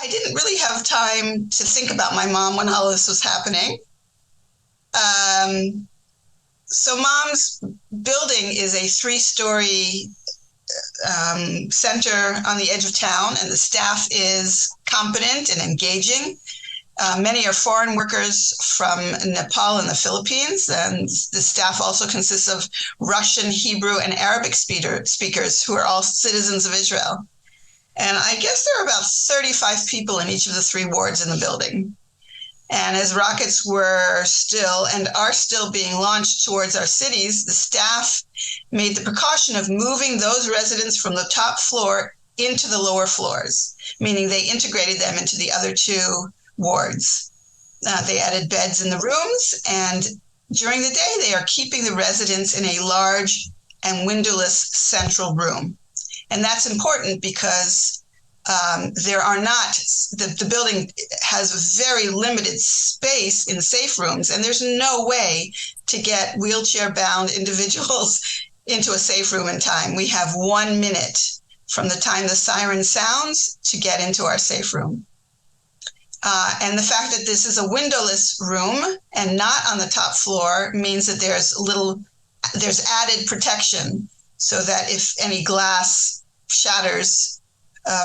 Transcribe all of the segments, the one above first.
I didn't really have time to think about my mom when all this was happening. So Mom's building is a 3-story center on the edge of town, and the staff is competent and engaging. Many are foreign workers from Nepal and the Philippines, and the staff also consists of Russian, Hebrew, and Arabic speakers who are all citizens of Israel. And I guess there are about 35 people in each of the 3 wards in the building. And as rockets were still and are still being launched towards our cities, the staff made the precaution of moving those residents from the top floor into the lower floors, meaning they integrated them into the other 2 wards. They added beds in the rooms, and during the day, they are keeping the residents in a large and windowless central room. And that's important because there are not, the building has very limited space in safe rooms, and there's no way to get wheelchair-bound individuals into a safe room in time. We have 1 minute from the time the siren sounds to get into our safe room. And the fact that this is a windowless room and not on the top floor means that there's added protection so that if any glass shatters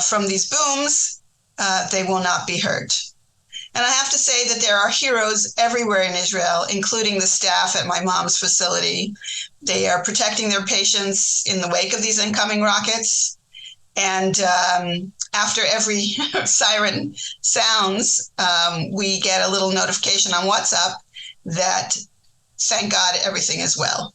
from these booms, they will not be hurt. And I have to say that there are heroes everywhere in Israel, including the staff at my mom's facility. They are protecting their patients in the wake of these incoming rockets. And after every siren sounds, we get a little notification on WhatsApp that, thank God, everything is well.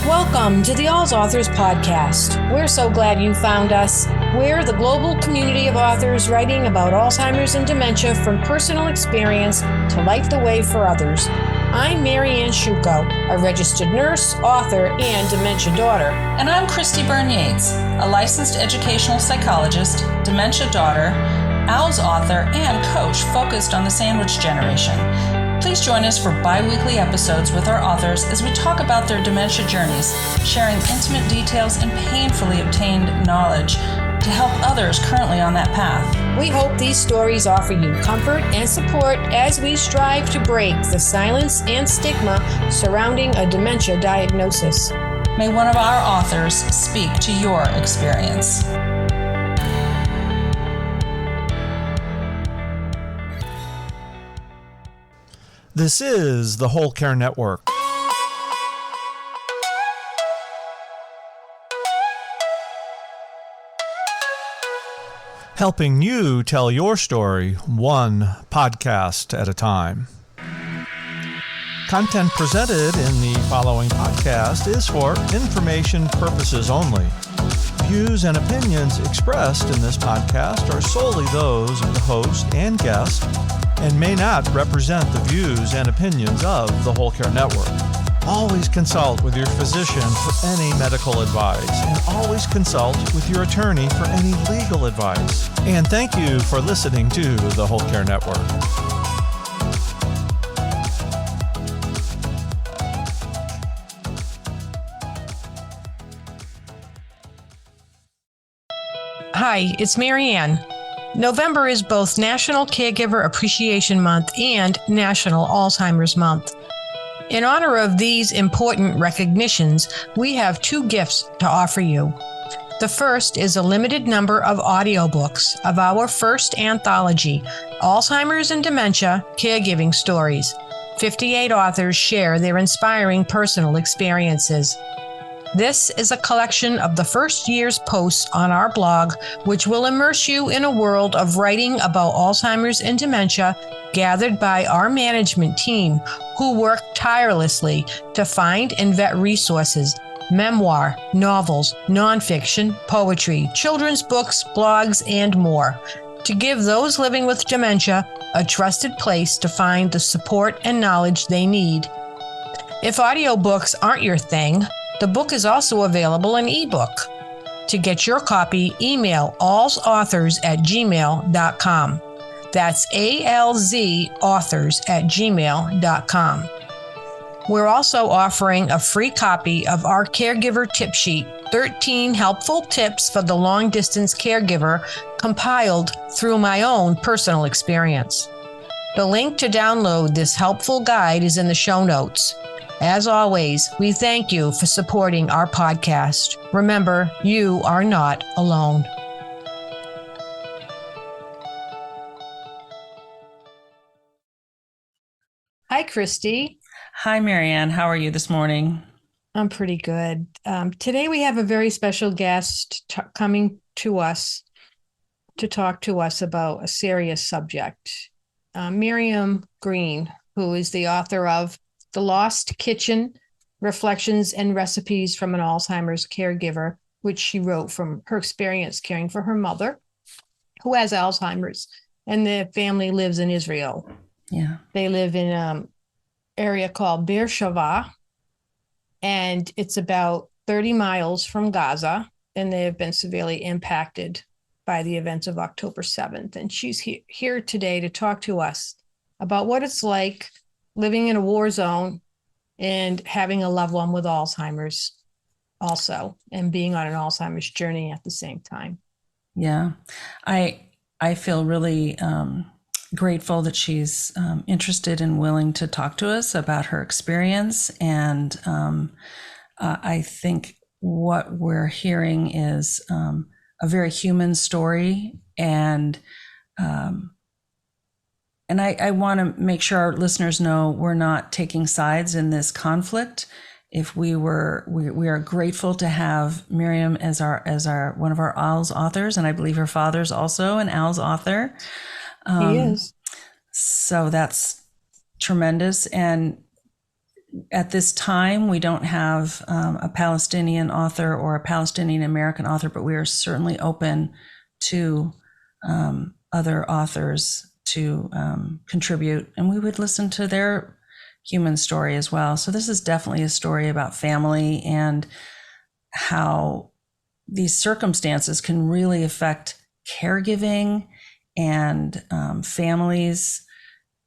Welcome to the AlzAuthors podcast. We're so glad you found us. We're the global community of authors writing about Alzheimer's and dementia from personal experience to light the way for others. I'm Marianne Shuko, a registered nurse, author, and dementia daughter. And I'm Christy Byrne-Yates, a licensed educational psychologist, dementia daughter, AlzAuthor, and coach focused on the sandwich generation. Please join us for bi-weekly episodes with our authors as we talk about their dementia journeys, sharing intimate details and painfully obtained knowledge to help others currently on that path. We hope these stories offer you comfort and support as we strive to break the silence and stigma surrounding a dementia diagnosis. May one of our authors speak to your experience. This is the Whole Care Network. Helping you tell your story one podcast at a time. Content presented in the following podcast is for information purposes only. Views and opinions expressed in this podcast are solely those of the host and guest and may not represent the views and opinions of the Whole Care Network. Always consult with your physician for any medical advice, and always consult with your attorney for any legal advice. And thank you for listening to the Whole Care Network. Hi, it's Marianne. November is both National Caregiver Appreciation Month and National Alzheimer's Month. In honor of these important recognitions, we have 2 gifts to offer you. The first is a limited number of audiobooks of our first anthology, Alzheimer's and Dementia Caregiving Stories. 58 authors share their inspiring personal experiences. This is a collection of the first year's posts on our blog, which will immerse you in a world of writing about Alzheimer's and dementia gathered by our management team, who work tirelessly to find and vet resources, memoir, novels, nonfiction, poetry, children's books, blogs, and more, to give those living with dementia a trusted place to find the support and knowledge they need. If audiobooks aren't your thing, the book is also available in ebook. To get your copy, email alzauthors@gmail.com. That's ALZ authors@gmail.com. We're also offering a free copy of our caregiver tip sheet, 13 helpful tips for the long distance caregiver, compiled through my own personal experience. The link to download this helpful guide is in the show notes. As always, we thank you for supporting our podcast. Remember, you are not alone. Hi, Christy. Hi, Marianne. How are you this morning? I'm pretty good. Today we have a very special guest coming to us to talk to us about a serious subject. Miriam Green, who is the author of The Lost Kitchen, Reflections and Recipes from an Alzheimer's Caregiver, which she wrote from her experience caring for her mother, who has Alzheimer's, and their family lives in Israel. Yeah. They live in an area called Beersheba, and it's about 30 miles from Gaza, and they have been severely impacted by the events of October 7th. And she's here today to talk to us about what it's like living in a war zone and having a loved one with Alzheimer's also, and being on an Alzheimer's journey at the same time. Yeah. I feel really grateful that she's interested and willing to talk to us about her experience. And I think what we're hearing is a very human story. And I want to make sure our listeners know we're not taking sides in this conflict. If we are grateful to have Miriam as our one of our AlzAuthors, and I believe her father's also an AlzAuthor. He is. So that's tremendous. And at this time, we don't have a Palestinian author or a Palestinian American author, but we are certainly open to other authors to contribute, and we would listen to their human story as well. So this is definitely a story about family and how these circumstances can really affect caregiving and families,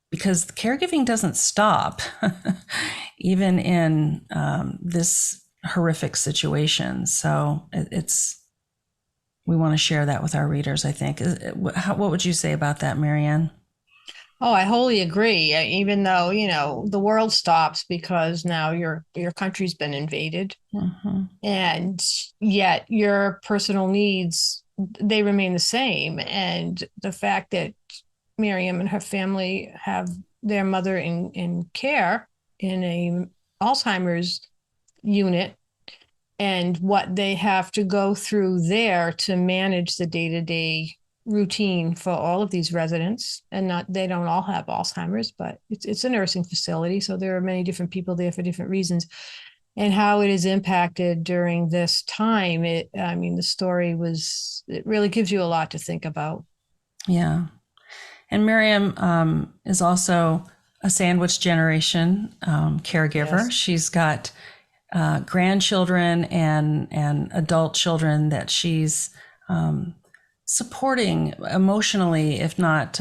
because caregiving doesn't stop even in this horrific situation. So we want to share that with our readers, I think. What would you say about that, Marianne? Oh, I wholly agree. Even though, the world stops because now your country's been invaded, and yet your personal needs, they remain the same. And the fact that Miriam and her family have their mother in care in a Alzheimer's unit, and what they have to go through there to manage the day-to-day routine for all of these residents. And they don't all have Alzheimer's, but it's a nursing facility, so there are many different people there for different reasons. And how it is impacted during this time, the story it really gives you a lot to think about. Yeah. And Miriam is also a sandwich generation caregiver. Yes. She's got grandchildren and adult children that she's supporting emotionally, if not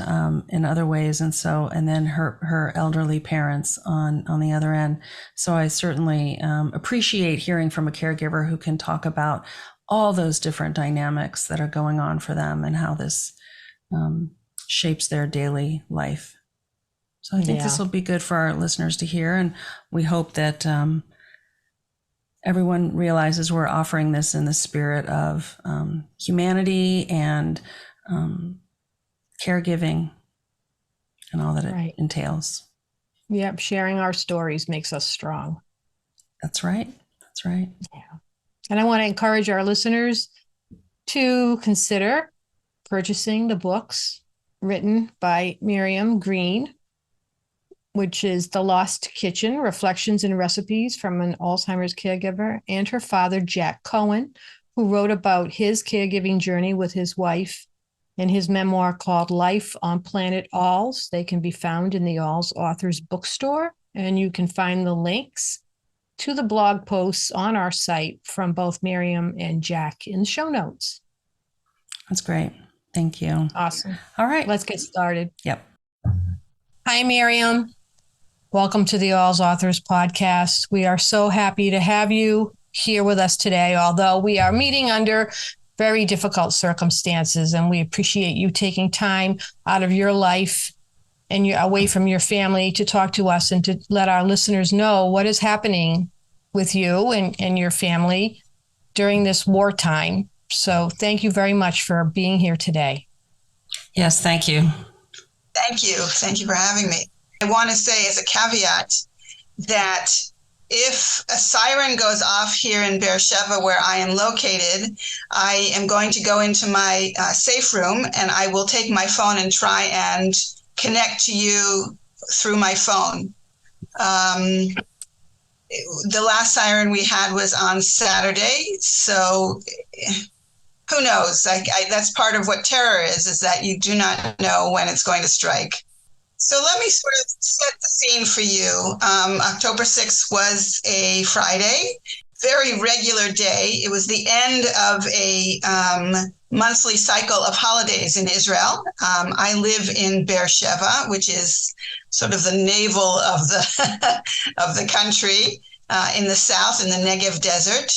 in other ways. And then her elderly parents on the other end. So I certainly appreciate hearing from a caregiver who can talk about all those different dynamics that are going on for them and how this shapes their daily life. So I think this will be good for our listeners to hear. And we hope that everyone realizes we're offering this in the spirit of humanity and caregiving and all that it entails. Yep. Sharing our stories makes us strong. That's right. That's right. Yeah. And I want to encourage our listeners to consider purchasing the books written by Miriam Green, which is The Lost Kitchen, Reflections and Recipes from an Alzheimer's Caregiver, and her father, Jack Cohen, who wrote about his caregiving journey with his wife in his memoir called Life on Planet Alz. They can be found in the AlzAuthor's bookstore, and you can find the links to the blog posts on our site from both Miriam and Jack in the show notes. That's great. Thank you. Awesome. All right. Let's get started. Yep. Hi, Miriam. Welcome to the AlzAuthors podcast. We are so happy to have you here with us today, although we are meeting under very difficult circumstances, and we appreciate you taking time out of your life and you're away from your family to talk to us and to let our listeners know what is happening with you and your family during this wartime. So thank you very much for being here today. Yes, thank you. Thank you. Thank you for having me. I want to say as a caveat that if a siren goes off here in Beersheba, where I am located, I am going to go into my safe room and I will take my phone and try and connect to you through my phone. The last siren we had was on Saturday, so who knows? That's part of what terror is that you do not know when it's going to strike. So let me sort of set the scene for you. October 6th was a Friday, very regular day. It was the end of a monthly cycle of holidays in Israel. I live in Beersheba, which is sort of the navel of the of the country in the south, in the Negev desert.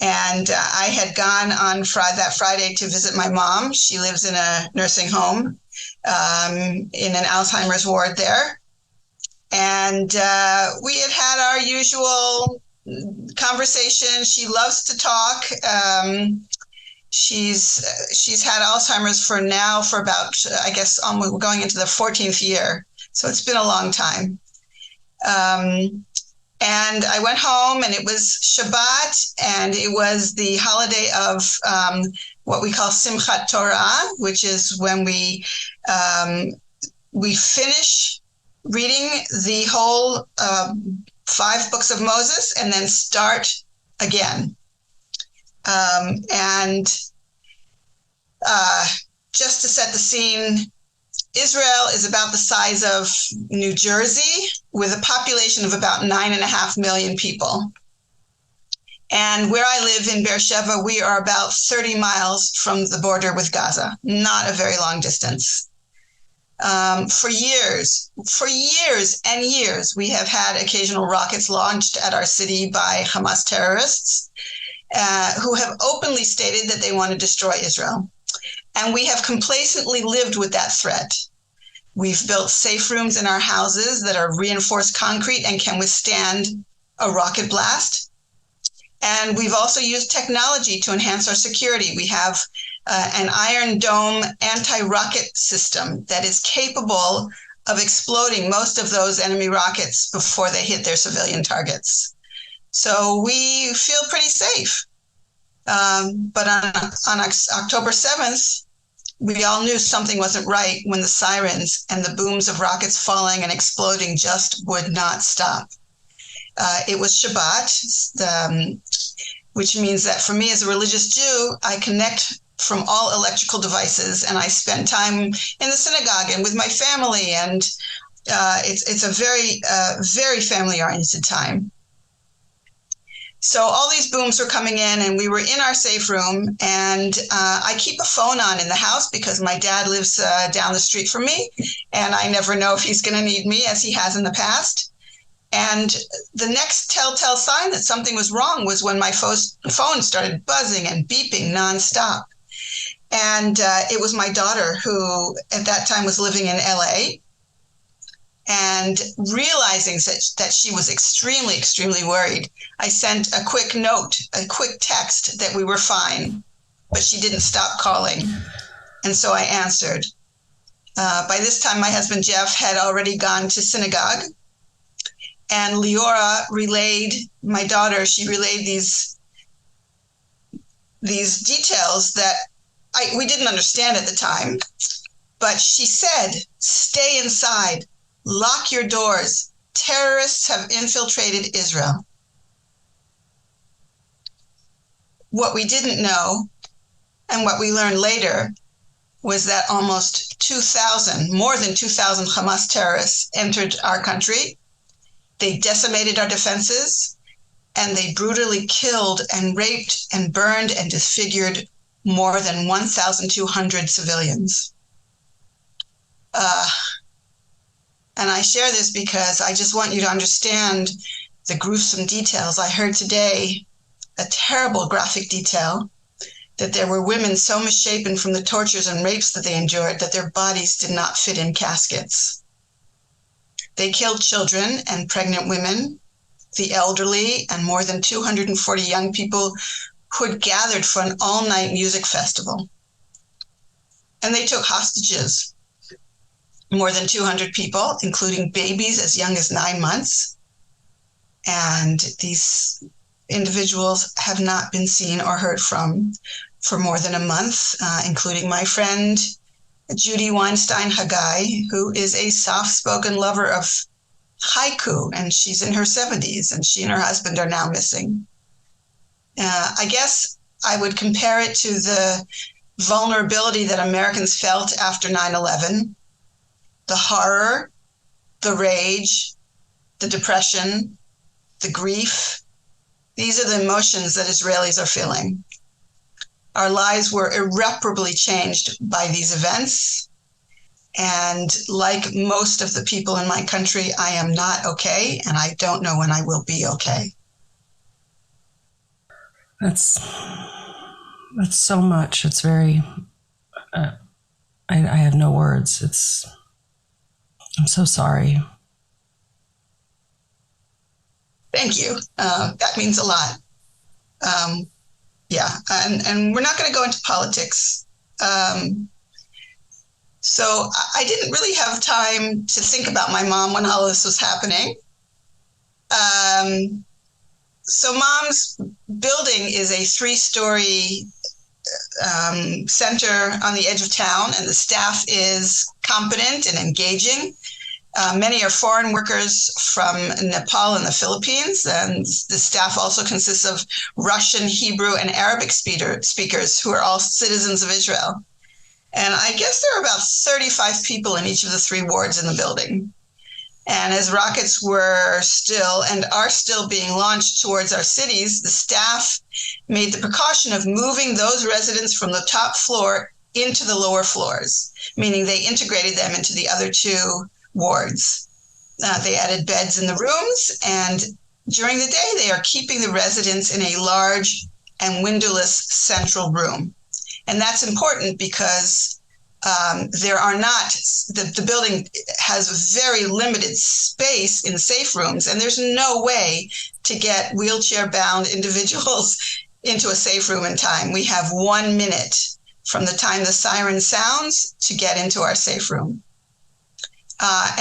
And I had gone on that Friday to visit my mom. She lives in a nursing home in an Alzheimer's ward there. And we had our usual conversation. She loves to talk. She's had Alzheimer's for about, I guess, almost going into the 14th year. So it's been a long time. And I went home, and it was Shabbat, and it was the holiday of what we call Simchat Torah, which is when we finish reading the whole 5 books of Moses and then start again. And just to set the scene, Israel is about the size of New Jersey, with a population of about 9.5 million people. And where I live in Beersheba, we are about 30 miles from the border with Gaza, not a very long distance. For years and years, we have had occasional rockets launched at our city by Hamas terrorists who have openly stated that they want to destroy Israel. And we have complacently lived with that threat. We've built safe rooms in our houses that are reinforced concrete and can withstand a rocket blast. And we've also used technology to enhance our security. We have an Iron Dome anti-rocket system that is capable of exploding most of those enemy rockets before they hit their civilian targets. So we feel pretty safe. But on October 7th, we all knew something wasn't right when the sirens and the booms of rockets falling and exploding just would not stop. It was Shabbat, which means that for me as a religious Jew, I connect from all electrical devices, and I spend time in the synagogue and with my family, and it's a very family-oriented time. So all these booms were coming in, and we were in our safe room, and I keep a phone on in the house because my dad lives down the street from me, and I never know if he's going to need me, as he has in the past. And the next telltale sign that something was wrong was when my phone started buzzing and beeping nonstop. And it was my daughter, who at that time was living in LA. And realizing that she was extremely, extremely worried, I sent a quick note, a quick text that we were fine, but she didn't stop calling. And so I answered. By this time, my husband, Jeff, had already gone to synagogue. And Leora relayed, my daughter, she relayed these details that we didn't understand at the time. But she said, stay inside. Lock your doors. Terrorists have infiltrated Israel. What we didn't know, and what we learned later, was that almost more than 2,000 Hamas terrorists entered our country. They decimated our defenses, and they brutally killed and raped and burned and disfigured more than 1,200 civilians. And I share this because I just want you to understand the gruesome details. I heard today a terrible graphic detail that there were women so misshapen from the tortures and rapes that they endured that their bodies did not fit in caskets. They killed children and pregnant women, the elderly, and more than 240 young people who had gathered for an all-night music festival. And they took hostages, more than 200 people, including babies as young as 9 months. And these individuals have not been seen or heard from for more than a month, including my friend Judy Weinstein-Haggai, who is a soft-spoken lover of haiku, and she's in her 70s, and she and her husband are now missing. I guess I would compare it to the vulnerability that Americans felt after 9/11, the horror, the rage, the depression, the grief. These are the emotions that Israelis are feeling. Our lives were irreparably changed by these events. And like most of the people in my country, I am not okay, and I don't know when I will be okay. That's so much. It's very, I have no words. I'm so sorry. Thank you. That means a lot. Yeah, and we're not going to go into politics. So I didn't really have time to think about my mom when all this was happening. So Mom's building is a 3-story center on the edge of town, and the staff is competent and engaging. Many are foreign workers from Nepal and the Philippines, and the staff also consists of Russian, Hebrew, and Arabic speakers who are all citizens of Israel. And I guess there are about 35 people in each of the 3 wards in the building. And as rockets were still and are still being launched towards our cities, the staff made the precaution of moving those residents from the top floor into the lower floors, meaning they integrated them into the other 2 wards. They added beds in the rooms, and during the day, they are keeping the residents in a large and windowless central room. And that's important because there are not, the building has very limited space in safe rooms, and there's no way to get wheelchair-bound individuals into a safe room in time. We have 1 minute from the time the siren sounds to get into our safe room.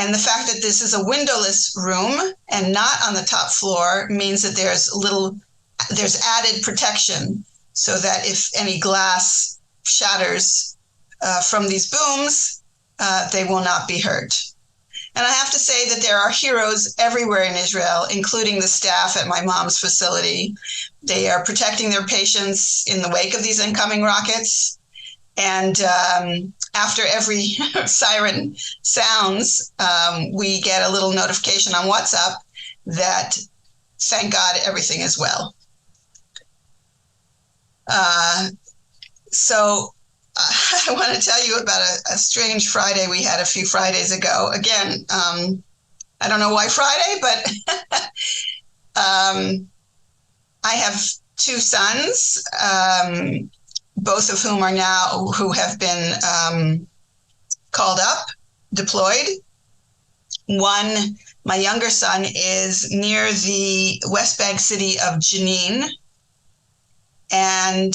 And the fact that this is a windowless room and not on the top floor means that there's added protection so that if any glass shatters from these booms, they will not be hurt. And I have to say that there are heroes everywhere in Israel, including the staff at my mom's facility. They are protecting their patients in the wake of these incoming rockets. And after every siren sounds, we get a little notification on WhatsApp that, thank God, everything is well. So I want to tell you about a strange Friday we had a few Fridays ago. Again, I don't know why Friday, but I have 2 sons, both of whom have been called up, deployed. One, my younger son, is near the West Bank city of Jenin. And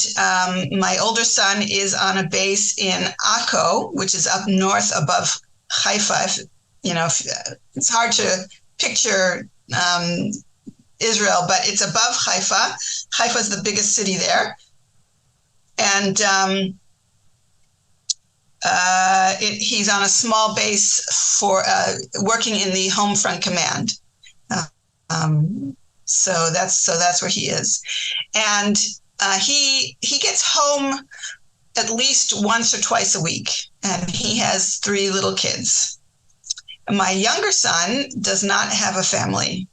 my older son is on a base in Akko, which is up north above Haifa. It's hard to picture Israel, but it's above Haifa. Haifa is the biggest city there. And he's on a small base for working in the Home Front Command. So that's where he is. And he gets home at least once or twice a week, and he has 3 little kids. My younger son does not have a family,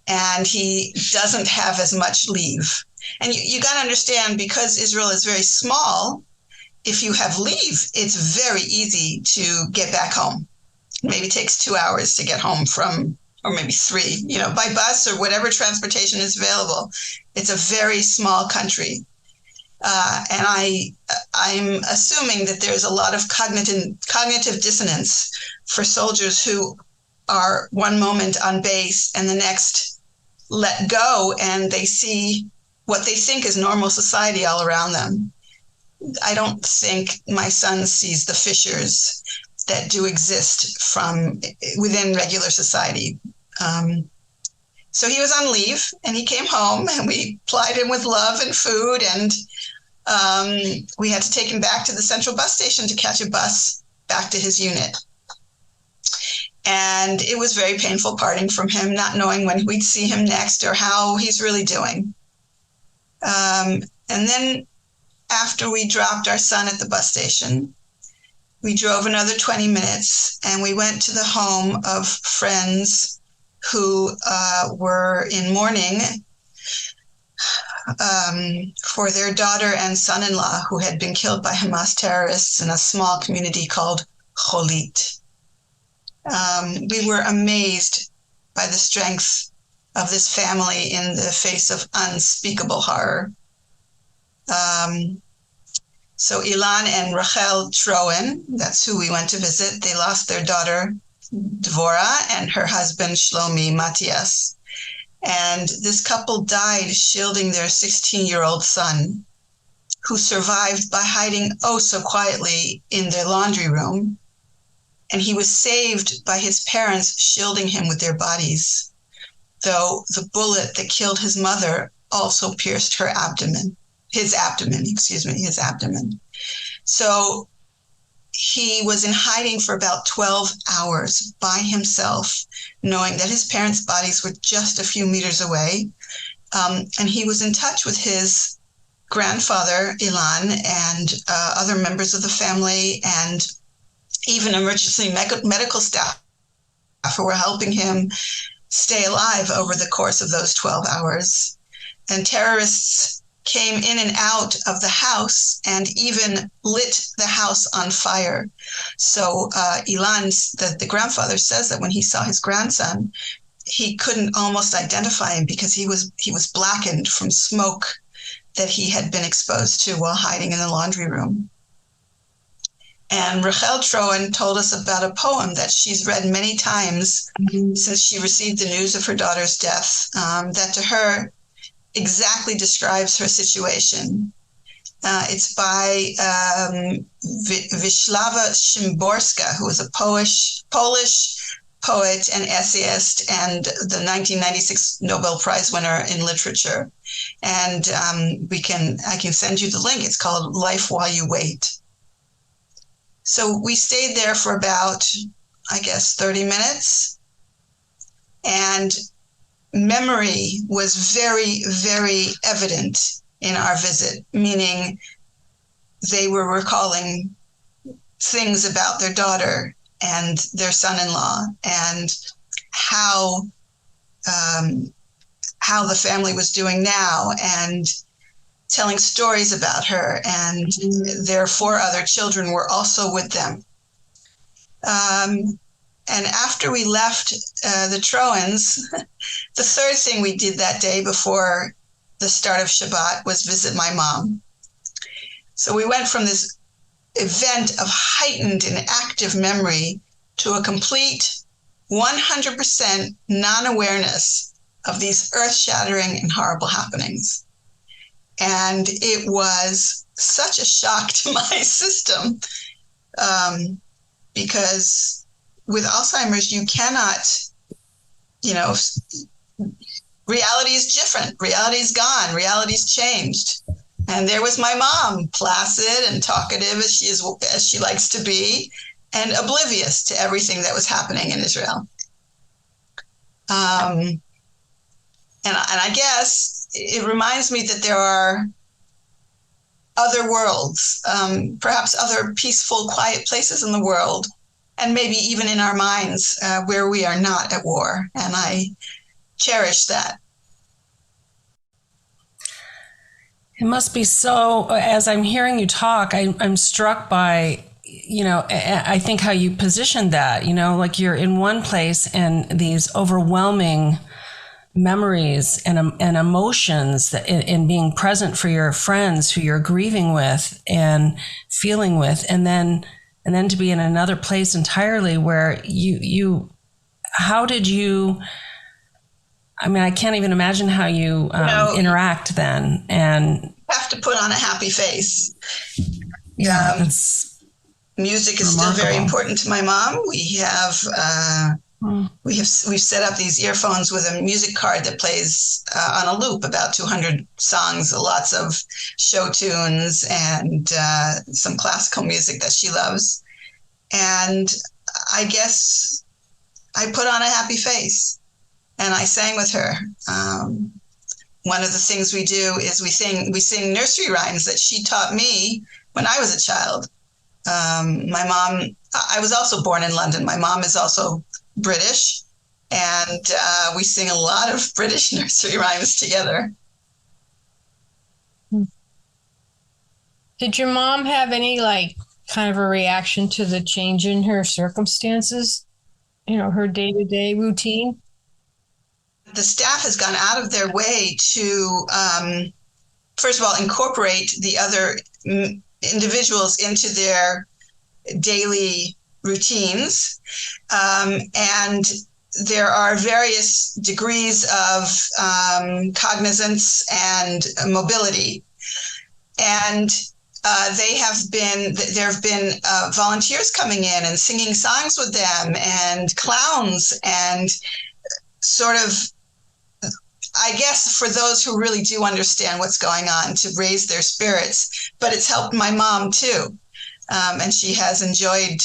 and he doesn't have as much leave. And you got to understand, because Israel is very small, if you have leave, it's very easy to get back home. Maybe takes 2 hours to get home from, or maybe 3, by bus or whatever transportation is available. It's a very small country. And I'm assuming that there's a lot of cognitive dissonance for soldiers who are one moment on base and the next let go, and they see what they think is normal society all around them. I don't think my son sees the fissures that do exist from within regular society. So he was on leave, and he came home, and we plied him with love and food, and we had to take him back to the central bus station to catch a bus back to his unit. And it was very painful parting from him, not knowing when we'd see him next or how he's really doing. And then after we dropped our son at the bus station, we drove another 20 minutes, and we went to the home of friends who were in mourning for their daughter and son-in-law who had been killed by Hamas terrorists in a small community called Cholit. We were amazed by the strength of this family in the face of unspeakable horror. So Ilan and Rachel Troen, that's who we went to visit, they lost their daughter, Dvora, and her husband, Shlomi Matias. And this couple died shielding their 16-year-old son, who survived by hiding oh so quietly in their laundry room. And he was saved by his parents shielding him with their bodies, though the bullet that killed his mother also pierced his abdomen. So he was in hiding for about 12 hours by himself, knowing that his parents' bodies were just a few meters away. And he was in touch with his grandfather, Ilan, and other members of the family, and even emergency medical staff who were helping him stay alive over the course of those 12 hours. And terrorists came in and out of the house and even lit the house on fire. So Ilan, the grandfather, says that when he saw his grandson, he couldn't almost identify him because he was blackened from smoke that he had been exposed to while hiding in the laundry room. And Rachel Troen told us about a poem that she's read many times since she received the news of her daughter's death, that to her exactly describes her situation. It's by Wisława Szymborska, who was a Polish poet and essayist and the 1996 Nobel Prize winner in literature. And I can send you the link. It's called Life While You Wait. So we stayed there for about, 30 minutes. And memory was very, very evident in our visit, meaning they were recalling things about their daughter and their son-in-law and how the family was doing now, and telling stories about her, and their 4 other children were also with them. And after we left the Troens, the third thing we did that day before the start of Shabbat was visit my mom. So we went from this event of heightened and active memory to a complete 100% non-awareness of these earth-shattering and horrible happenings. And it was such a shock to my system because with Alzheimer's, you cannot, reality is different. Reality's gone. Reality's changed. And there was my mom, placid and talkative as she likes to be, and oblivious to everything that was happening in Israel. And I guess it reminds me that there are other worlds, perhaps other peaceful, quiet places in the world, and maybe even in our minds where we are not at war. And I cherish that. It must be so, as I'm hearing you talk, I'm struck by, I think how you positioned that, like you're in one place and these overwhelming memories and emotions that in being present for your friends who you're grieving with and feeling with, and then to be in another place entirely where how did you, I can't even imagine how you interact then. And have to put on a happy face. Yeah, that's music is remarkable. Still very important to my mom. We've set up these earphones with a music card that plays on a loop about 200 songs, lots of show tunes and some classical music that she loves. And I guess I put on a happy face and I sang with her. One of the things we do is we sing nursery rhymes that she taught me when I was a child. My mom, I was also born in London. My mom is also British, and we sing a lot of British nursery rhymes together. Did your mom have any kind of a reaction to the change in her circumstances? Her day-to-day routine? The staff has gone out of their way to, first of all, incorporate the other individuals into their daily routines. And there are various degrees of cognizance and mobility. And there have been volunteers coming in and singing songs with them, and clowns, and sort of, I guess, for those who really do understand what's going on, to raise their spirits. But it's helped my mom too. And she has enjoyed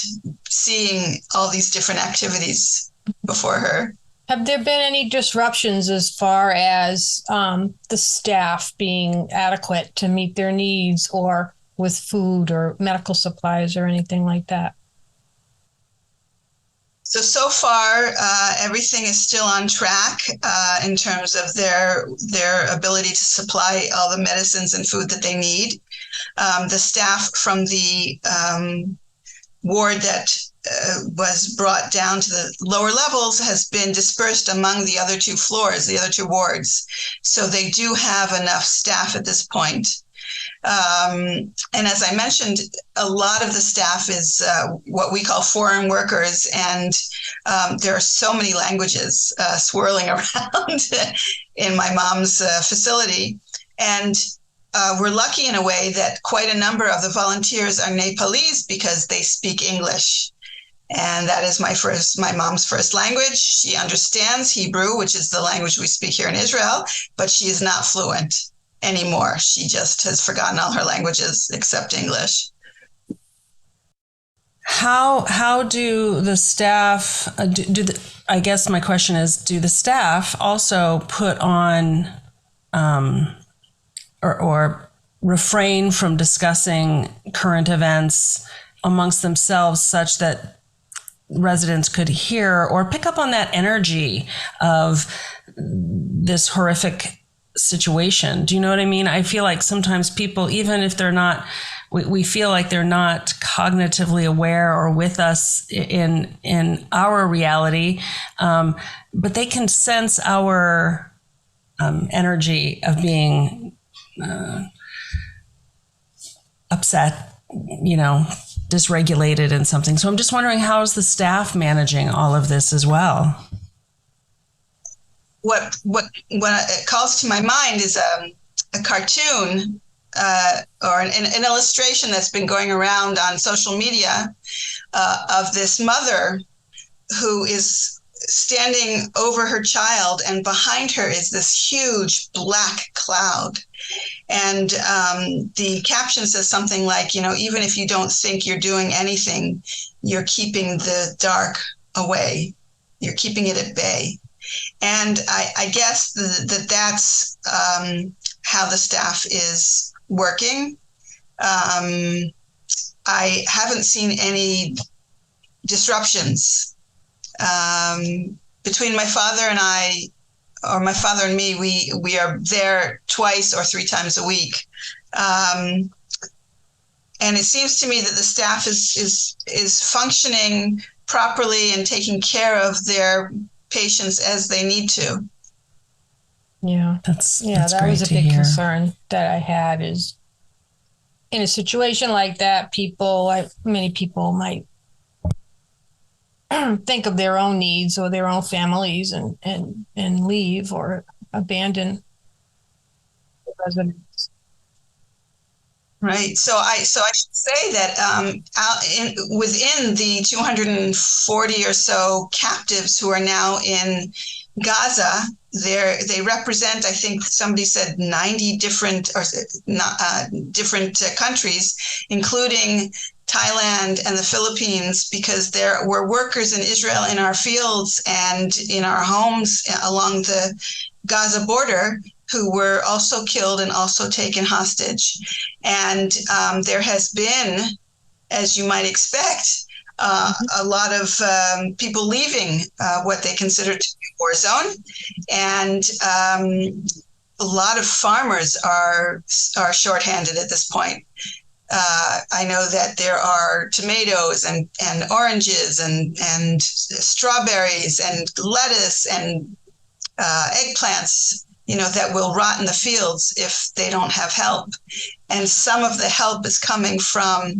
seeing all these different activities before her. Have there been any disruptions as far as the staff being adequate to meet their needs, or with food or medical supplies or anything like that? So far, everything is still on track in terms of their ability to supply all the medicines and food that they need. The staff from the ward that was brought down to the lower levels has been dispersed among the other two floors, the other two wards. So they do have enough staff at this point. And as I mentioned, a lot of the staff is what we call foreign workers, and there are so many languages swirling around in my mom's facility. And we're lucky in a way that quite a number of the volunteers are Nepalese because they speak English. And that is my mom's first language. She understands Hebrew, which is the language we speak here in Israel, but she is not fluent anymore. She just has forgotten all her languages except English. How do the staff, I guess my question is, do the staff also put on or refrain from discussing current events amongst themselves such that residents could hear or pick up on that energy of this horrific situation? Do you know what I mean? I feel like sometimes people, even if they're not, we feel like they're not cognitively aware or with us in our reality, but they can sense our energy of being upset, dysregulated in something. So I'm just wondering, how is the staff managing all of this as well? What it calls to my mind is a cartoon or an illustration that's been going around on social media of this mother who is standing over her child, and behind her is this huge black cloud. And the caption says something like, even if you don't think you're doing anything, you're keeping the dark away. You're keeping it at bay. And I guess that's how the staff is working. I haven't seen any disruptions. Between my father and I, or my father and me, we are there twice or three times a week. And it seems to me that the staff is functioning properly and taking care of their patients as they need to. Yeah, that was a big concern that I had, is in a situation like that, many people might think of their own needs or their own families and leave or abandon the residents. Right. So I should say that within the 240 or so captives who are now in Gaza, they represent, I think somebody said 90 different countries, including Thailand and the Philippines, because there were workers in Israel in our fields and in our homes along the Gaza border who were also killed and also taken hostage. And there has been, as you might expect, a lot of people leaving what they consider to be a war zone. And a lot of farmers are shorthanded at this point. I know that there are tomatoes and oranges and strawberries and lettuce and eggplants, that will rot in the fields if they don't have help. And some of the help is coming from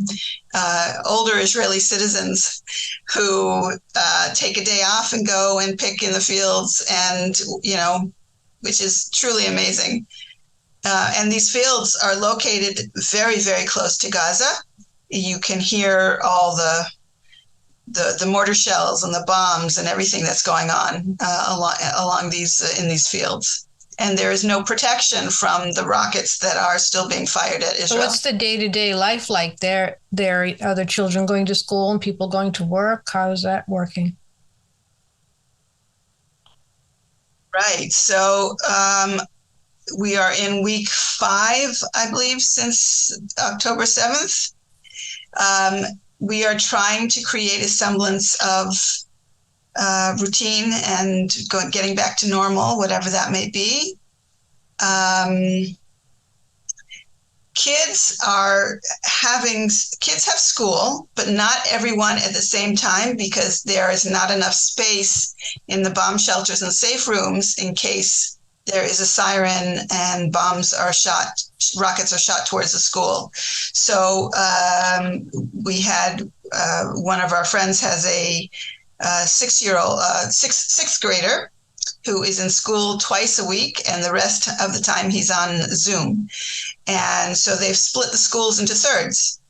older Israeli citizens who take a day off and go and pick in the fields, and, which is truly amazing. And these fields are located very, very close to Gaza. You can hear all the mortar shells and the bombs and everything that's going on along these in these fields. And there is no protection from the rockets that are still being fired at Israel. So what's the day-to-day life like there? Are there children going to school and people going to work? How is that working? Right. So we are in week 5, I believe, since October 7th. We are trying to create a semblance of routine and getting back to normal, whatever that may be. Kids have school, but not everyone at the same time, because there is not enough space in the bomb shelters and safe rooms in case there is a siren and rockets are shot towards the school. So we had one of our friends has a sixth grader who is in school twice a week, and the rest of the time he's on Zoom. And so they've split the schools into thirds.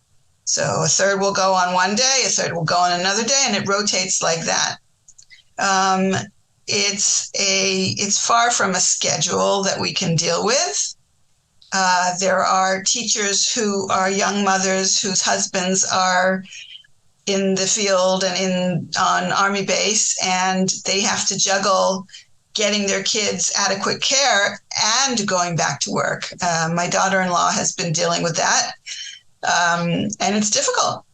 So a third will go on one day, a third will go on another day, and it rotates like that. It's far from a schedule that we can deal with. There are teachers who are young mothers whose husbands are in the field and on Army base, and they have to juggle getting their kids adequate care and going back to work. My daughter-in-law has been dealing with that, and it's difficult.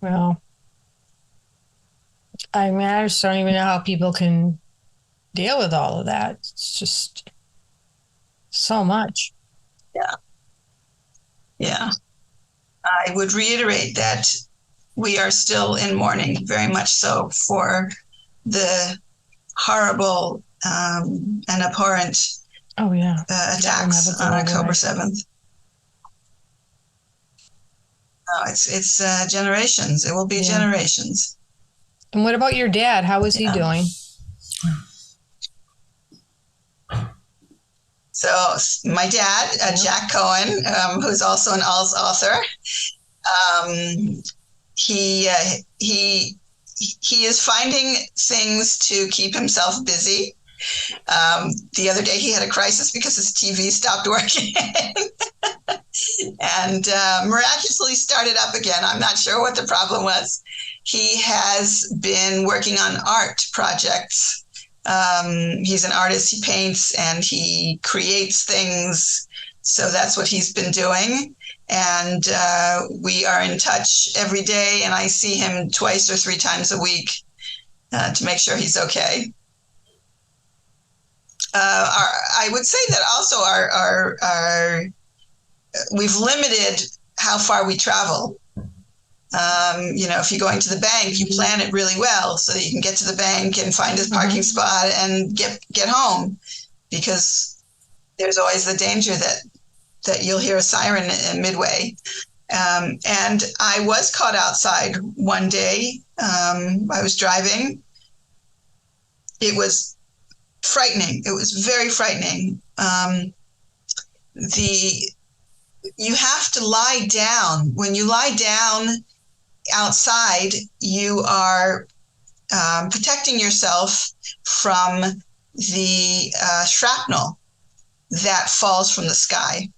Well, I just don't even know how people can deal with all of that. It's just so much. Yeah. I would reiterate that we are still in mourning, very much so, for the horrible and abhorrent attacks on October 7th. It's generations. It will be generations. And what about your dad? How is he doing? So my dad, Jack Cohen, who's also an AlzAuthor, he is finding things to keep himself busy. The other day he had a crisis because his TV stopped working and miraculously started up again. I'm not sure what the problem was. He has been working on art projects. He's an artist. He paints and he creates things. So that's what he's been doing. And we are in touch every day, and I see him 2 or 3 times a week to make sure he's okay. I would say that also we've limited how far we travel. If you're going to the bank, you plan it really well so that you can get to the bank and find a parking spot and get home, because there's always the danger that you'll hear a siren in midway. And I was caught outside one day. I was driving. It was frightening. It was very frightening. You have to lie down. When you lie down outside, you are protecting yourself from the shrapnel that falls from the sky.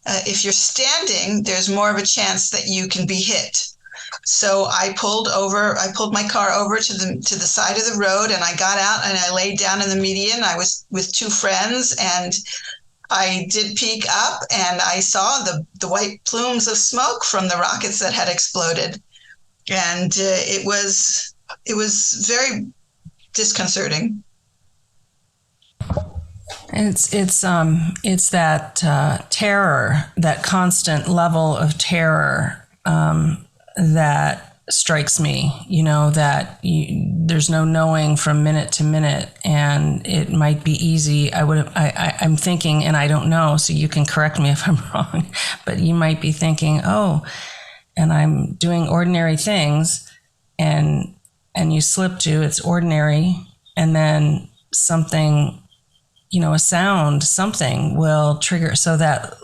If you're standing, there's more of a chance that you can be hit. So I pulled my car over to the side of the road, and I got out and I laid down in the median. I was with two friends, and I did peek up, and I saw the white plumes of smoke from the rockets that had exploded. And it was very disconcerting. It's that terror, that constant level of terror that strikes me. There's no knowing from minute to minute, and it might be easy. I'm thinking, and I don't know, so you can correct me if I'm wrong, but you might be thinking, oh, and I'm doing ordinary things, and you slip to it's ordinary, and then something, a sound, something will trigger, so that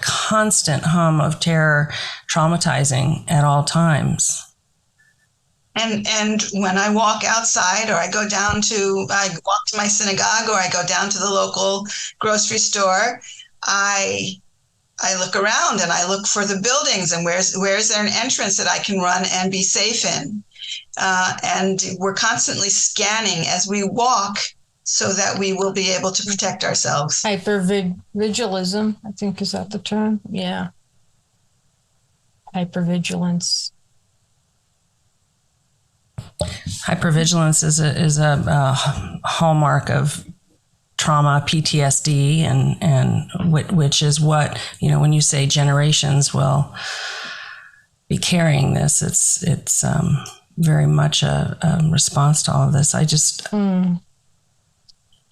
constant hum of terror, traumatizing at all times. And when I walk outside, or I walk to my synagogue, or I go down to the local grocery store, I look around and I look for the buildings, and where's there an entrance that I can run and be safe in? And we're constantly scanning as we walk so that we will be able to protect ourselves. Hypervigilism, I think, is that the term? Yeah. Hypervigilance. Hypervigilance is a hallmark of trauma, PTSD, and which is what, when you say generations will be carrying this, it's very much a response to all of this.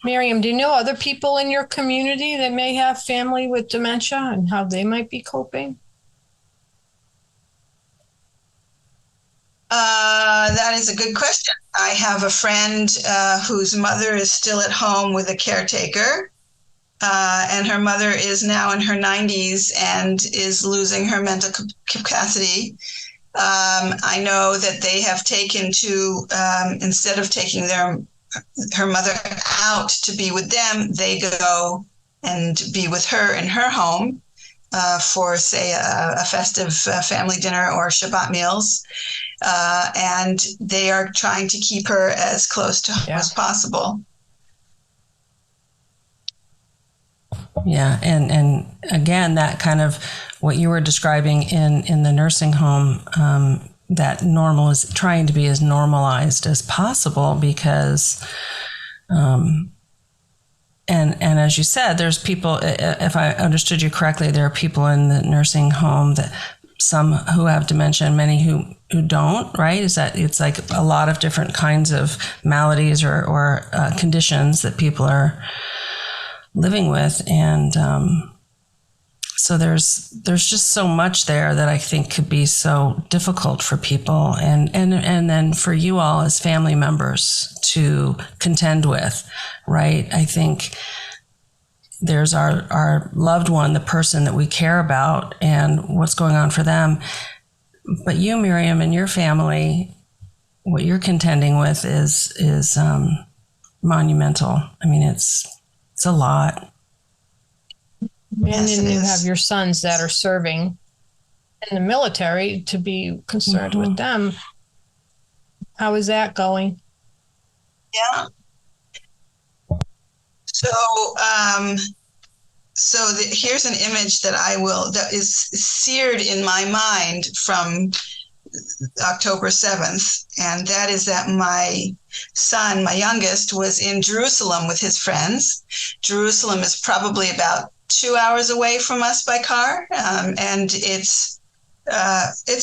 Miriam, do you know other people in your community that may have family with dementia and how they might be coping? That is a good question. I have a friend whose mother is still at home with a caretaker, and her mother is now in her 90s and is losing her mental capacity. I know that they have taken instead of taking her mother out to be with them, they go and be with her in her home for, say, a festive family dinner or Shabbat meals. And they are trying to keep her as close to home as possible. Yeah, and again, that kind of what you were describing in the nursing home, that normal is trying to be as normalized as possible, because, and as you said, there's people, if I understood you correctly, there are people in the nursing home some who have dementia and many who don't, right? Is that it's like a lot of different kinds of maladies or conditions that people are living with. And so there's just so much there that I think could be so difficult for people and then for you all as family members to contend with, right? I think there's our loved one, the person that we care about and what's going on for them. But you, Miriam, and your family, what you're contending with is monumental. I mean, it's a lot. And then you have your sons that are serving in the military to be concerned with them. How is that going? Yeah. So here's an image that is seared in my mind from October 7th. And that is that my son, my youngest, was in Jerusalem with his friends. Jerusalem is probably about 2 hours away from us by car, and it's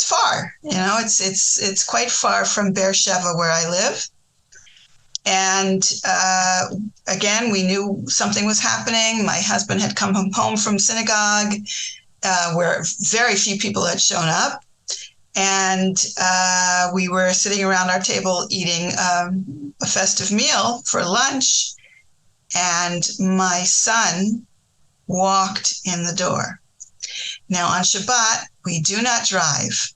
far. It's quite far from Beersheba, where I live. And again, we knew something was happening. My husband had come home from synagogue, where very few people had shown up. And we were sitting around our table eating a festive meal for lunch. And my son walked in the door. Now, on Shabbat, we do not drive.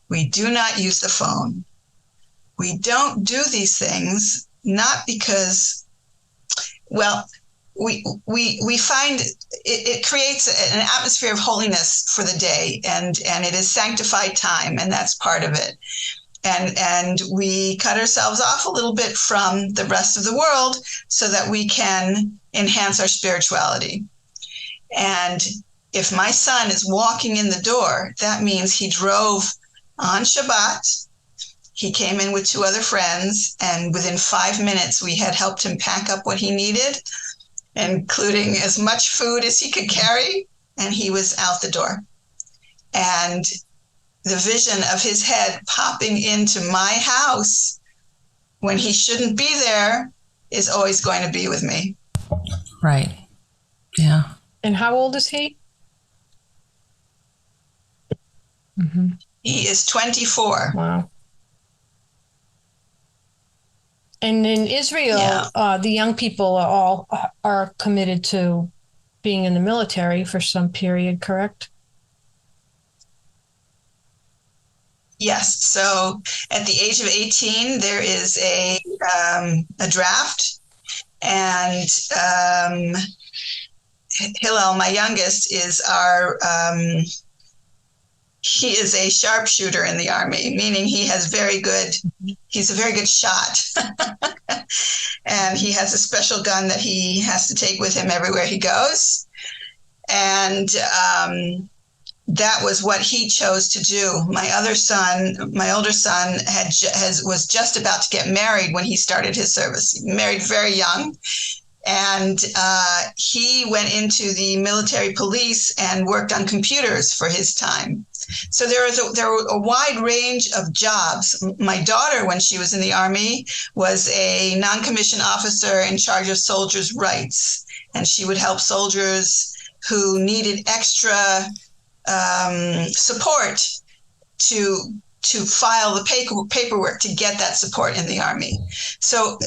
We do not use the phone. We don't do these things, not because, well, we find it creates an atmosphere of holiness for the day, and it is sanctified time, and that's part of it. And we cut ourselves off a little bit from the rest of the world so that we can enhance our spirituality. And if my son is walking in the door, that means he drove on Shabbat. He came in with 2 other friends, and within 5 minutes, we had helped him pack up what he needed, including as much food as he could carry, and he was out the door. And the vision of his head popping into my house when he shouldn't be there is always going to be with me. Right. Yeah. And how old is he? Mm-hmm. He is 24. Wow. And in Israel, the young people are committed to being in the military for some period, correct? Yes. So at the age of 18, there is a draft, and Hillel, my youngest, is he is a sharpshooter in the Army, meaning he's a very good shot. And he has a special gun that he has to take with him everywhere he goes. And that was what he chose to do. My older son, was just about to get married when he started his service. He married very young. And he went into the military police and worked on computers for his time. So there were a wide range of jobs. My daughter, when she was in the Army, was a non-commissioned officer in charge of soldiers' rights. And she would help soldiers who needed extra support to file the paperwork to get that support in the Army. So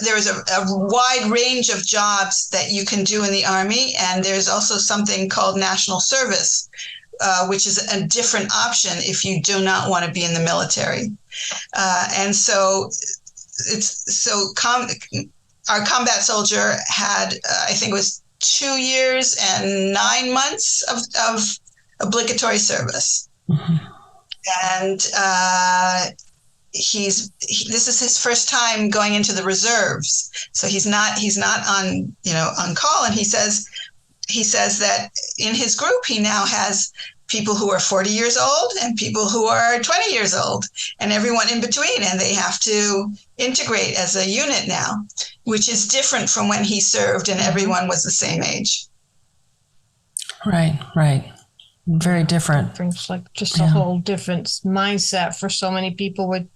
there's a wide range of jobs that you can do in the Army, and there's also something called national service, which is a different option if you do not want to be in the military. And so our combat soldier had, I think it was 2 years and 9 months of obligatory service. Mm-hmm. And this is his first time going into the reserves, so he's not on call. And he says that in his group he now has people who are 40 years old and people who are 20 years old, and everyone in between, and they have to integrate as a unit now, which is different from when he served and everyone was the same age. Right. Very different. It's like just a whole different mindset for so many people with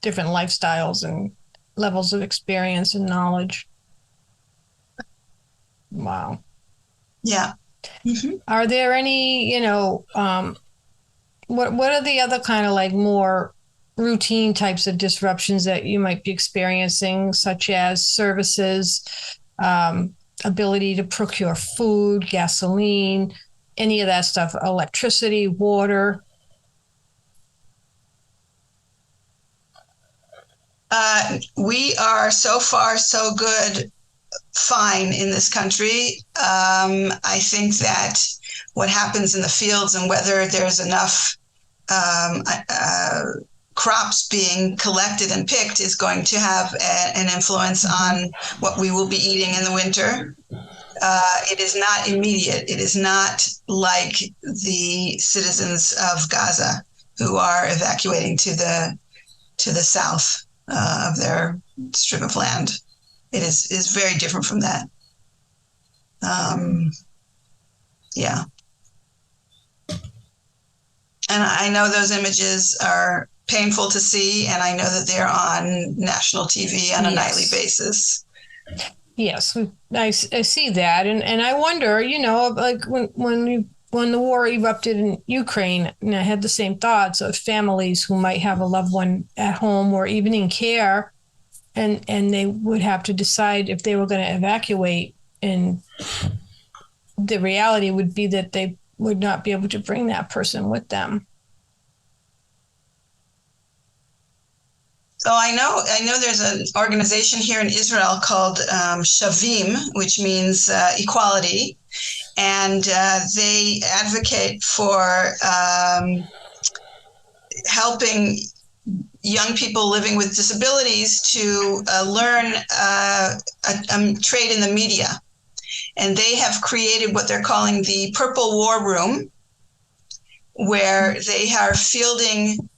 different lifestyles and levels of experience and knowledge. Wow. Yeah. Mm-hmm. Are there any, what are the other kind of like more routine types of disruptions that you might be experiencing, such as services, ability to procure food, gasoline, any of that stuff, electricity, water? We are so far so good, fine in this country. I think that what happens in the fields and whether there's enough crops being collected and picked is going to have an influence on what we will be eating in the winter. It is not immediate. It is not like the citizens of Gaza who are evacuating to the south of their strip of land. It is very different from that. Yeah. And I know those images are painful to see, and I know that they're on national TV on a nightly basis. Yes, I see that, and I wonder, like when the war erupted in Ukraine, and I had the same thoughts of families who might have a loved one at home or even in care, and they would have to decide if they were going to evacuate, and the reality would be that they would not be able to bring that person with them. So I know there's an organization here in Israel called Shavim, which means equality, and they advocate for helping young people living with disabilities to learn a trade in the media. And they have created what they're calling the Purple War Room, where they are fielding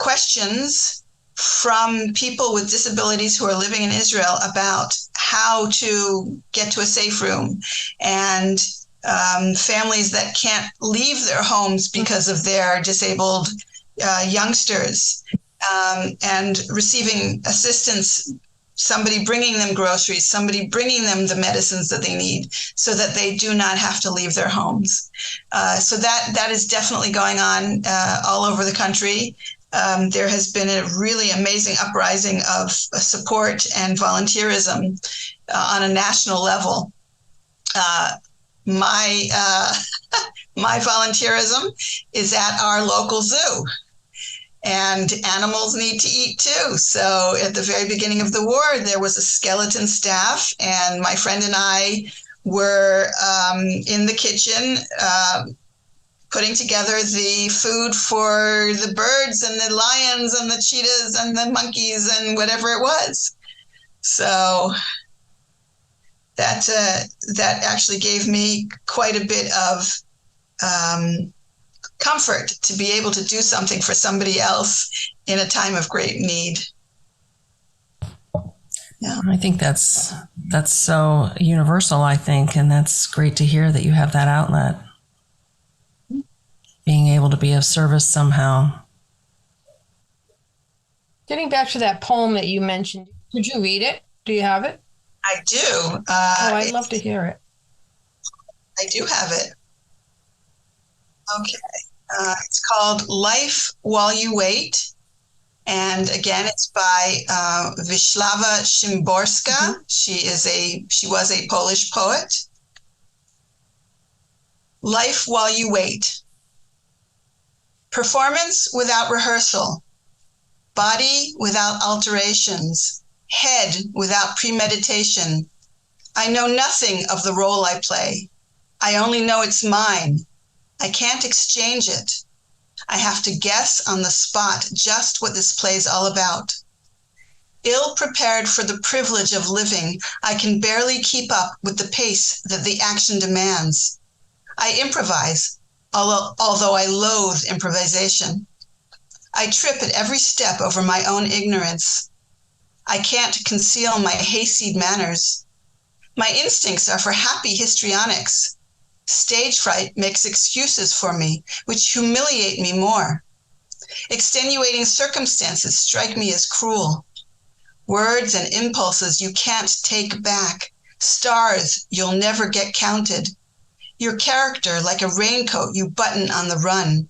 questions from people with disabilities who are living in Israel about how to get to a safe room, and families that can't leave their homes because of their disabled youngsters, and receiving assistance, somebody bringing them groceries, somebody bringing them the medicines that they need so that they do not have to leave their homes. So that is definitely going on all over the country. There has been a really amazing uprising of support and volunteerism on a national level. My volunteerism is at our local zoo, and animals need to eat too. So at the very beginning of the war, there was a skeleton staff, and my friend and I were in the kitchen putting together the food for the birds and the lions and the cheetahs and the monkeys and whatever it was. So that actually gave me quite a bit of comfort to be able to do something for somebody else in a time of great need. Yeah. I think that's so universal, I think, and that's great to hear that you have that outlet. Being able to be of service somehow. Getting back to that poem that you mentioned, did you read it? Do you have it? I do. I'd love to hear it. I do have it. Okay. It's called Life While You Wait. And again, it's by Wisława Szymborska. Mm-hmm. She was a Polish poet. Life While You Wait. Performance without rehearsal, body without alterations, head without premeditation. I know nothing of the role I play. I only know it's mine. I can't exchange it. I have to guess on the spot just what this play's all about. Ill prepared for the privilege of living, I can barely keep up with the pace that the action demands. I improvise, although I loathe improvisation. I trip at every step over my own ignorance. I can't conceal my hayseed manners. My instincts are for happy histrionics. Stage fright makes excuses for me, which humiliate me more. Extenuating circumstances strike me as cruel. Words and impulses you can't take back. Stars you'll never get counted. Your character like a raincoat you button on the run.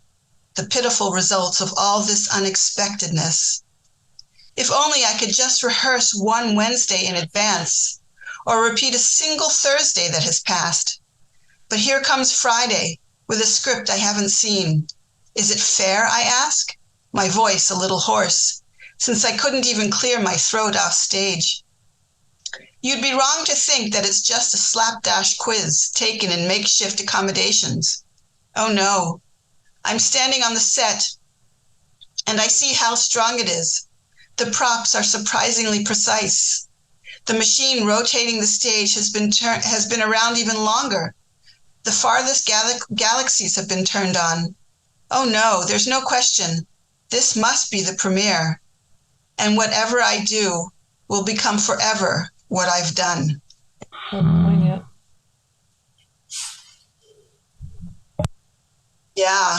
The pitiful results of all this unexpectedness. If only I could just rehearse one Wednesday in advance, or repeat a single Thursday that has passed. But here comes Friday with a script I haven't seen. Is it fair, I ask, my voice a little hoarse, since I couldn't even clear my throat off stage. You'd be wrong to think that it's just a slapdash quiz taken in makeshift accommodations. Oh no, I'm standing on the set, and I see how strong it is. The props are surprisingly precise. The machine rotating the stage has been around even longer. The farthest galaxies have been turned on. Oh no, there's no question. This must be the premiere. And whatever I do will become forever what I've done. Poignant. Yeah,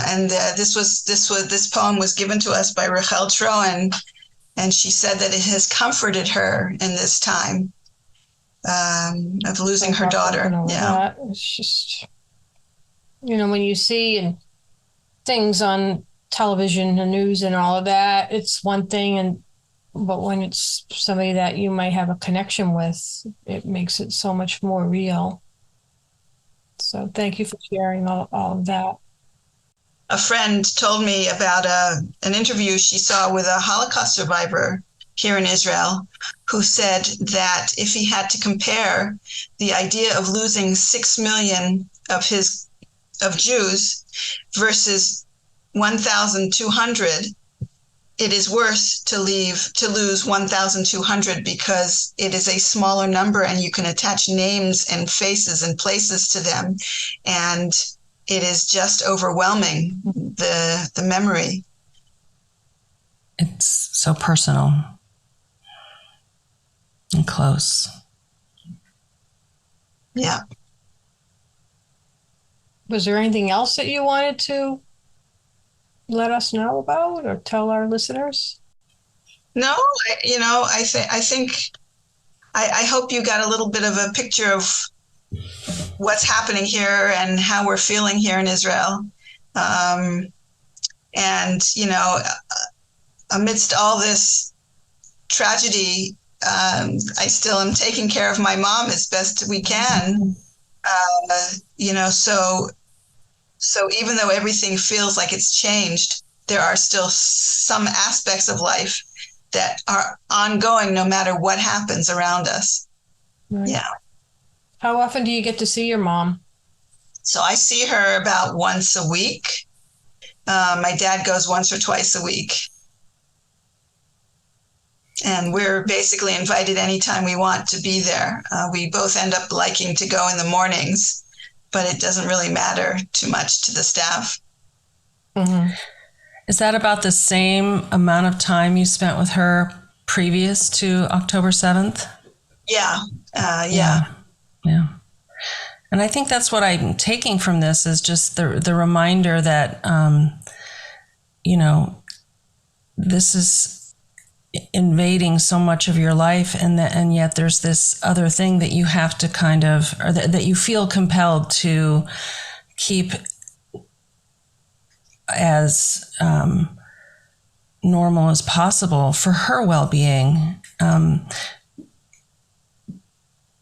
and this poem was given to us by Rachel Troen, and she said that it has comforted her in this time of losing her daughter. Yeah, it's just, when you see things on television and news and all of that, it's one thing, but when it's somebody that you might have a connection with, it makes it so much more real. So thank you for sharing all of that. A friend told me about an interview she saw with a Holocaust survivor here in Israel, who said that if he had to compare the idea of losing 6 million of Jews versus 1,200, it is worse to lose 1,200 because it is a smaller number and you can attach names and faces and places to them, and it is just overwhelming, the memory. It's so personal and close. Yeah. Was there anything else that you wanted to let us know about or tell our listeners? No, I hope you got a little bit of a picture of what's happening here and how we're feeling here in Israel. Amidst all this tragedy, I still am taking care of my mom as best we can. So even though everything feels like it's changed, there are still some aspects of life that are ongoing no matter what happens around us. Right. Yeah. How often do you get to see your mom? So I see her about once a week. My dad goes once or twice a week. And we're basically invited anytime we want to be there. We both end up liking to go in the mornings, but it doesn't really matter too much to the staff. Mm-hmm. Is that about the same amount of time you spent with her previous to October 7th? Yeah. Yeah. And I think that's what I'm taking from this is just the reminder that, this is invading so much of your life, and yet there's this other thing that you have to or that you feel compelled to keep as normal as possible for her well-being.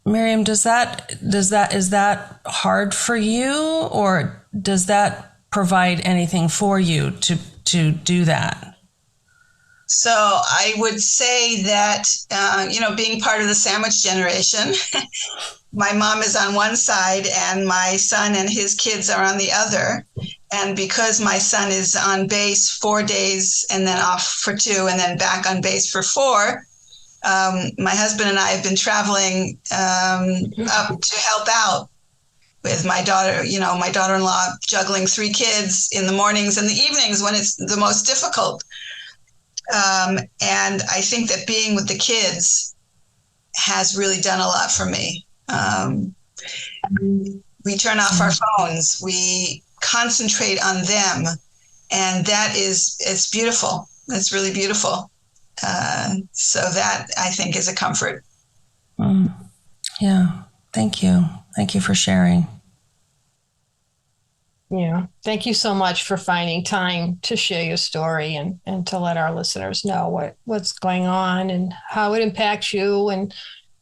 Miriam, is that hard for you, or does that provide anything for you to do that? So I would say that, being part of the sandwich generation, my mom is on one side and my son and his kids are on the other. And because my son is on base 4 days and then off for 2 and then back on base for 4, my husband and I have been traveling up to help out with my daughter, my daughter-in-law juggling 3 kids in the mornings and the evenings when it's the most difficult. And I think that being with the kids has really done a lot for me. We turn off our phones. We concentrate on them. And that it's beautiful. It's really beautiful. So that, I think, is a comfort. Yeah. Thank you. Thank you for sharing. Yeah. Thank you so much for finding time to share your story and to let our listeners know what's going on and how it impacts you, and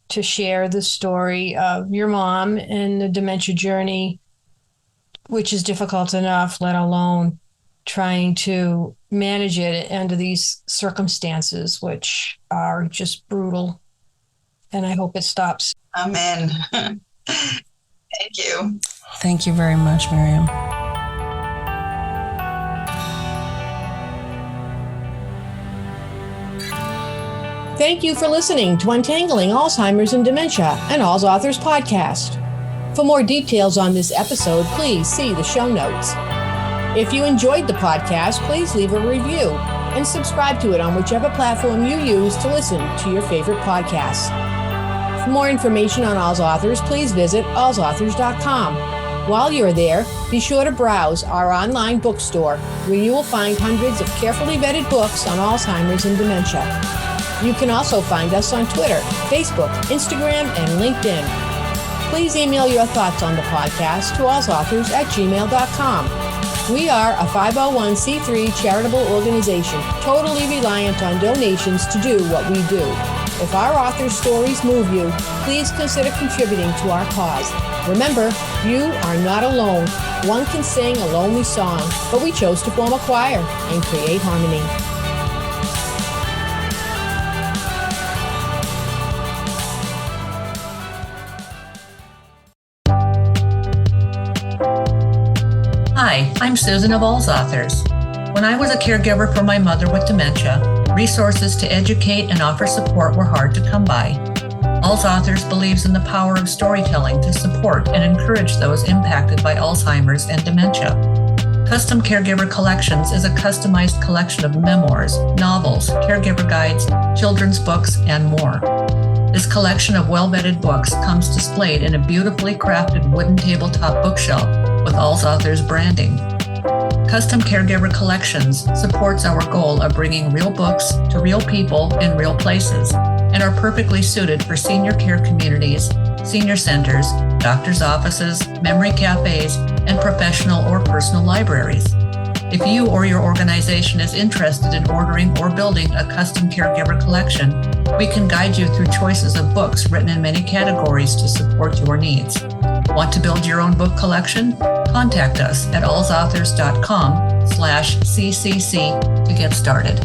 to share the story of your mom and the dementia journey, which is difficult enough, let alone trying to manage it under these circumstances, which are just brutal. And I hope it stops. Amen. Thank you. Thank you very much, Miriam. Thank you for listening to Untangling Alzheimer's and Dementia, an AlzAuthor's podcast. For more details on this episode, please see the show notes. If you enjoyed the podcast, please leave a review and subscribe to it on whichever platform you use to listen to your favorite podcasts. For more information on AlzAuthors, please visit alzauthors.com. While you're there, be sure to browse our online bookstore, where you will find hundreds of carefully vetted books on Alzheimer's and dementia. You can also find us on Twitter, Facebook, Instagram, and LinkedIn. Please email your thoughts on the podcast to AlzAuthors@gmail.com. We are a 501c3 charitable organization, totally reliant on donations to do what we do. If our authors' stories move you, please consider contributing to our cause. Remember, you are not alone. One can sing a lonely song, but we chose to form a choir and create harmony. Hi, I'm Susan of AlzAuthors. When I was a caregiver for my mother with dementia, resources to educate and offer support were hard to come by. AlzAuthors believes in the power of storytelling to support and encourage those impacted by Alzheimer's and dementia. Custom Caregiver Collections is a customized collection of memoirs, novels, caregiver guides, children's books, and more. This collection of well-vetted books comes displayed in a beautifully crafted wooden tabletop bookshelf with AlzAuthors branding. Custom Caregiver Collections supports our goal of bringing real books to real people in real places and are perfectly suited for senior care communities, senior centers, doctors' offices, memory cafes, and professional or personal libraries. If you or your organization is interested in ordering or building a custom caregiver collection, we can guide you through choices of books written in many categories to support your needs. Want to build your own book collection? Contact us at alzauthors.com/ccc to get started.